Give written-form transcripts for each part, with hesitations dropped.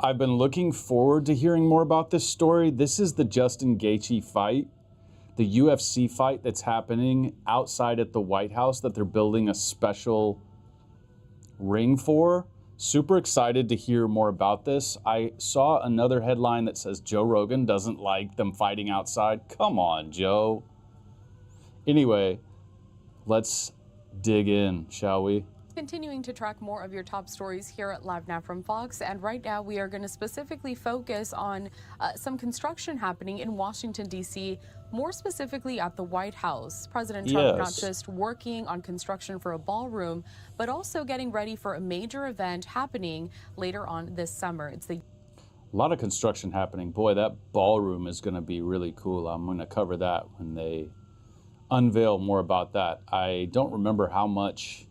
I've been looking forward to hearing more about this story. This is the Justin Gaethje fight, the UFC fight that's happening outside at the White House that they're building a special ring for. Super excited to hear more about this. I saw another headline that says Joe Rogan doesn't like them fighting outside. Come on, Joe. Anyway, let's dig in, shall we? Continuing to track more of your top stories here at Live Now from Fox, and right now we are going to specifically focus on some construction happening in Washington, D.C., more specifically at the White House. President Trump not just working on construction for a ballroom, but also getting ready for a major event happening later on this summer. It's a lot of construction happening. Boy, that ballroom is going to be really cool. I'm going to cover that when they unveil more about that. I don't remember how much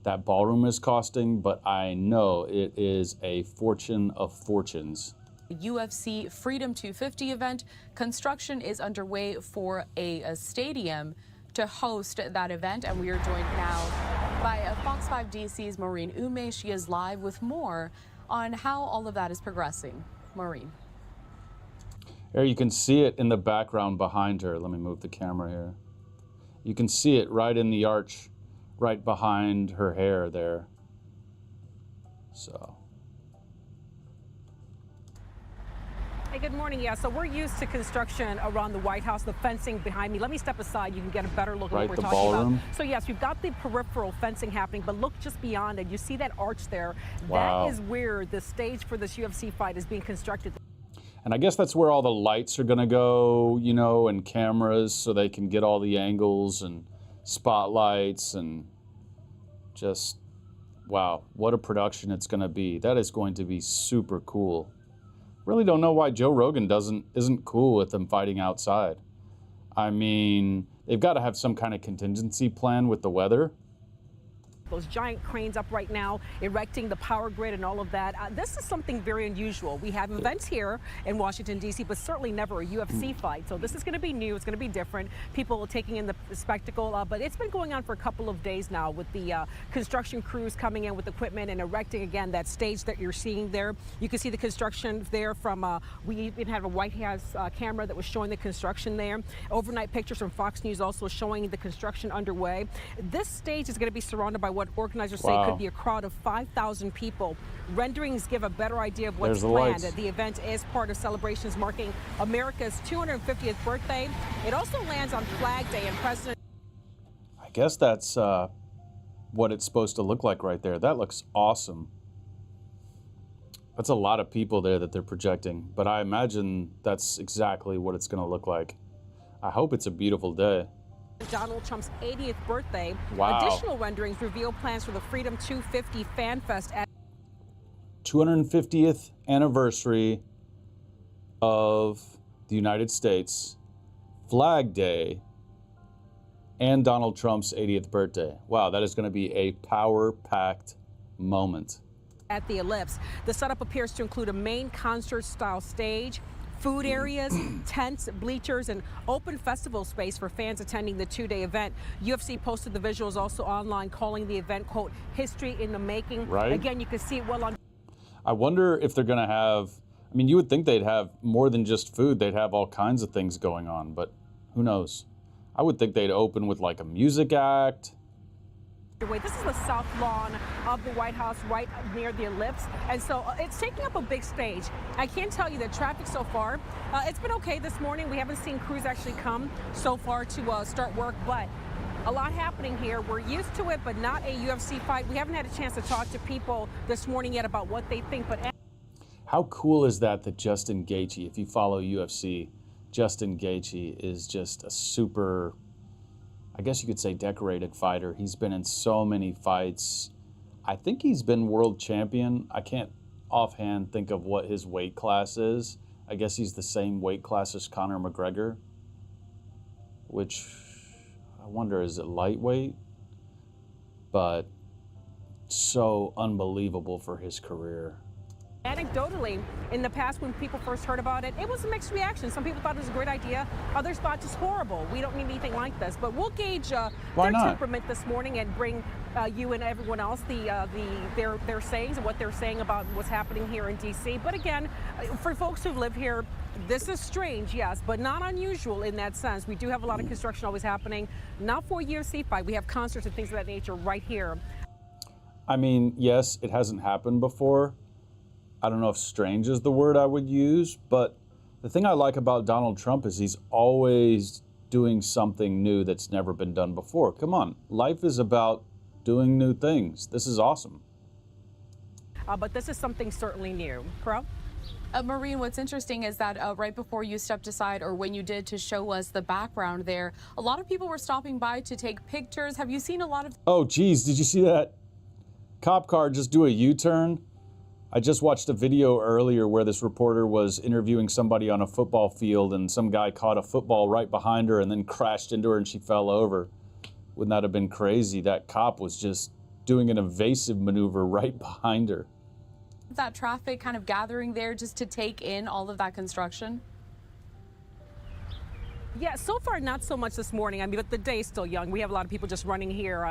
that ballroom is costing, but I know it is a fortune of fortunes. UFC Freedom 250 event. Construction is underway for a stadium to host that event, and we are joined now by Fox 5 DC's Maureen Ume. She is live with more on how all of that is progressing. Maureen. There you can see it in the background behind her. Let me move the camera here. You can see it right in the arch, right behind her hair there. So. Hey, good morning. Yeah, so we're used to construction around the White House, the fencing behind me. Let me step aside. You can get a better look at what we're talking about. So yes, we've got the peripheral fencing happening, but look just beyond it. You see that arch there? Wow. That is where the stage for this UFC fight is being constructed. And I guess that's where all the lights are gonna go, you know, and cameras, so they can get all the angles and spotlights, and just, wow, what a production it's gonna be. That is going to be super cool. Really don't know why Joe Rogan isn't cool with them fighting outside. I mean, they've got to have some kind of contingency plan with the weather. Those giant cranes up right now, erecting the power grid and all of that. This is something very unusual. We have events here in Washington, D.C., but certainly never a UFC fight. So this is going to be new. It's going to be different. People taking in the spectacle. But it's been going on for a couple of days now with the construction crews coming in with equipment and erecting, again, that stage that you're seeing there. You can see the construction there from, we even have a White House camera that was showing the construction there. Overnight pictures from Fox News also showing the construction underway. This stage is going to be surrounded by what organizers say could be a crowd of 5,000 people. Renderings give a better idea of what's planned. The event is part of celebrations marking America's 250th birthday. It also lands on Flag Day, and President... I guess that's what it's supposed to look like right there. That looks awesome. That's a lot of people there that they're projecting, but I imagine that's exactly what it's going to look like. I hope it's a beautiful day. Donald Trump's 80th birthday. Wow. Additional renderings reveal plans for the Freedom 250 Fan Fest at 250th anniversary of the United States, Flag Day, and Donald Trump's 80th birthday. Wow, that is going to be a power-packed moment. At the Ellipse, the setup appears to include a main concert-style stage, food areas, tents, bleachers, and open festival space for fans attending the two-day event. UFC posted the visuals also online, calling the event, quote, history in the making. Right. Again, you can see it well on. I wonder if they're going to have, I mean, you would think they'd have more than just food. They'd have all kinds of things going on, but who knows? I would think they'd open with like a music act. This is the south lawn of the White House, right near the Ellipse, and so it's taking up a big stage. I can tell you that traffic so far, it's been okay this morning. We haven't seen crews actually come so far to start work, but a lot happening here. We're used to it, but not a UFC fight. We haven't had a chance to talk to people this morning yet about what they think, but... How cool is that Justin Gaethje, if you follow UFC, Justin Gaethje is just a super, I guess you could say, decorated fighter. He's been in so many fights. I think he's been world champion. I can't offhand think of what his weight class is. I guess he's the same weight class as Conor McGregor, which I wonder, is it lightweight? But so unbelievable for his career. Anecdotally, in the past when people first heard about it, it was a mixed reaction. Some people thought it was a great idea. Others thought it's horrible. We don't need anything like this. But we'll gauge their temperament this morning and bring you and everyone else their sayings and what they're saying about what's happening here in D.C. But again, for folks who live here, this is strange, yes, but not unusual in that sense. We do have a lot of construction always happening, not for a UFC fight. We have concerts and things of that nature right here. I mean, yes, it hasn't happened before. I don't know if strange is the word I would use, but the thing I like about Donald Trump is he's always doing something new that's never been done before. Come on, life is about doing new things. This is awesome. But this is something certainly new. Crow? Maureen, what's interesting is that right before you stepped aside, or when you did to show us the background there, a lot of people were stopping by to take pictures. Have you seen a lot of... Oh, geez, did you see that cop car just do a U-turn? I just watched a video earlier where this reporter was interviewing somebody on a football field and some guy caught a football right behind her and then crashed into her and she fell over. Wouldn't that have been crazy? That cop was just doing an evasive maneuver right behind her. that traffic kind of gathering there just to take in all of that construction? Yeah, so far not so much this morning. I mean, but the day is still young. We have a lot of people just running here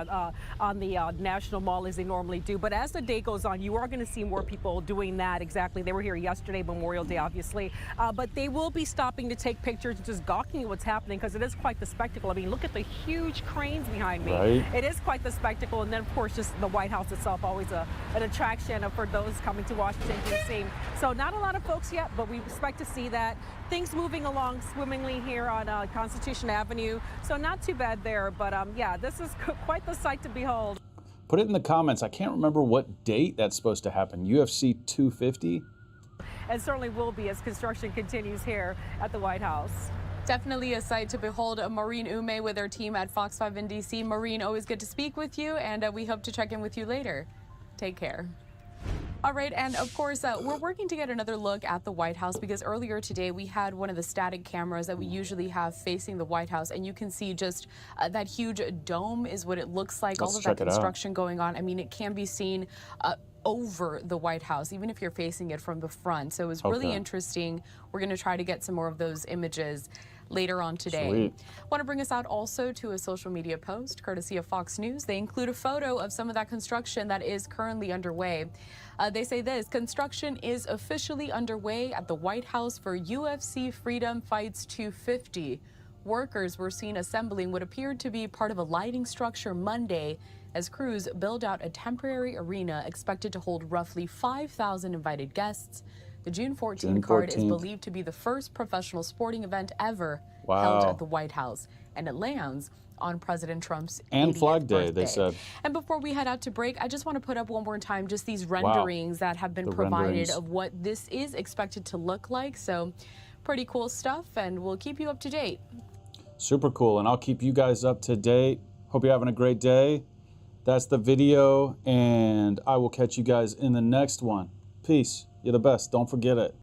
on the National Mall as they normally do. But as the day goes on, you are going to see more people doing that. Exactly. They were here yesterday, Memorial Day, obviously. But they will be stopping to take pictures and just gawking at what's happening because it is quite the spectacle. I mean, look at the huge cranes behind me. Right. It is quite the spectacle. And then, of course, just the White House itself, always an attraction for those coming to Washington, D.C. So not a lot of folks yet, but we expect to see that. Things moving along swimmingly here on Constitution Avenue, so not too bad there, but yeah, this is quite the sight to behold. Put it in the comments. I can't remember what date that's supposed to happen. UFC 250? And certainly will be as construction continues here at the White House. Definitely a sight to behold. Maureen Ume with our team at Fox 5 in D.C. Maureen, always good to speak with you, and we hope to check in with you later. Take care. All right, and of course, we're working to get another look at the White House because earlier today we had one of the static cameras that we usually have facing the White House, and you can see just that huge dome is what it looks like. Let's all of check that it out. construction going on. I mean, it can be seen over the White House, even if you're facing it from the front. So it was really Okay. interesting. We're going to try to get some more of those images later on today. Sweet. Want to bring us out also to a social media post courtesy of Fox News. They include a photo of some of that construction that is currently underway. They say this: construction is officially underway at the White House for UFC Freedom Fights 250. Workers were seen assembling what appeared to be part of a lighting structure Monday as crews build out a temporary arena expected to hold roughly 5,000 invited guests. The June 14 card is 14th. believed to be the first professional sporting event ever Wow. held at the White House, and it lands on President Trump's And 80th Flag Day, birthday. they said. And before we head out to break, I just want to put up one more time just these renderings that have been The provided renderings. of what this is expected to look like. So pretty cool stuff, and we'll keep you up to date. Super cool, and I'll keep you guys up to date. Hope you're having a great day. That's the video, and I will catch you guys in the next one. Peace. You're the best. Don't forget it.